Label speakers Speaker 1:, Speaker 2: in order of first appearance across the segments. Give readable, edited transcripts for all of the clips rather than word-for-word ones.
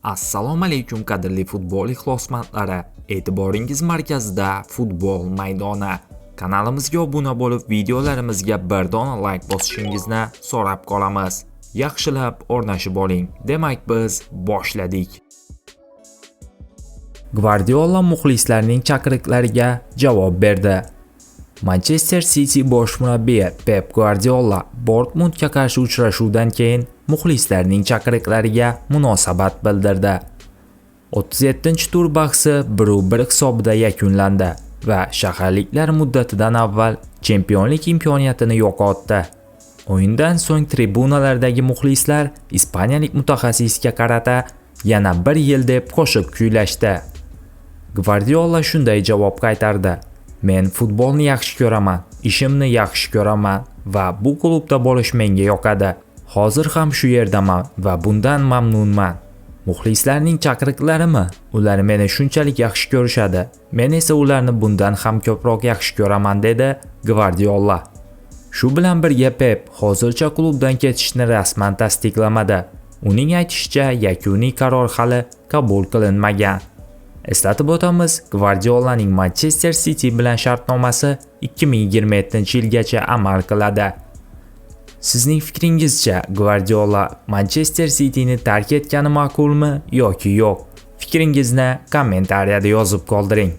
Speaker 1: Assalomu alaykum qadrli futbol ixlosmandlari. E'tiboringiz markazida futbol maydoni. Kanalimizga obuna bo'lib, videolarimizga bir dona like bosishingizni so'rab qolamiz. Yaxshilab o'rnashib oling. Demak, biz boshladik. Guardiola muxlislarning chaqiriqlariga javob berdi. Manchester City bosh murabbiyi Pep Guardiola Dortmundga qarshi uchrashuvdan keyin muxlislarning chaqiriqlariga munosabat bildirdi. 37-tur bahsi 1-1 hisobida yakunlandi va shaharliklar muddatidan avval chempionlik imkoniyatini yo'qotdi. O'yindan so'ng tribunalardagi muxlislar ispaniyalik mutaxassisga qarata yana 1 yil deb qo'shiq kuylashdi. Guardiola shunday javob qaytardi: "Men futbolni yaxshi ko'raman, ishimni yaxshi ko'raman va bu klubda bo'lish menga yoqadi. Hozir ham shu yerdaman va bundan mamnunman. Muxlislarning chaqiriqlarimi? Ular meni shunchalik yaxshi ko'rishadi. Men esa ularni bundan ham ko'proq yaxshi ko'raman", dedi Guardiola. Shu bilan birga Pep hozircha klubdan ketishni rasman tasdiqlamadi. Uning aytishicha, yakuniy qaror hali qabul qilinmagan. Eslatib o'tamiz, Guardiolaning Manchester City bilan shartnomasi 2027-yilgacha amal qiladi. Sizning fikringizcha, Guardiola Manchester Cityni tark etgani ma'qulmi yoki yo'q? Fikringizni kommentariyada yozib qoldiring.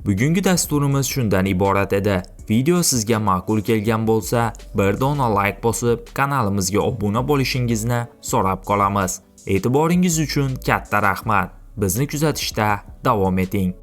Speaker 1: Bugungi dasturimiz shundan iborat edi. Video sizga ma'qul kelgan bo'lsa, bir dona like bosib, kanalimizga obuna bo'lishingizni so'rab qolamiz. E'tiboringiz uchun katta rahmat. Bizni kuzatishda davom eting.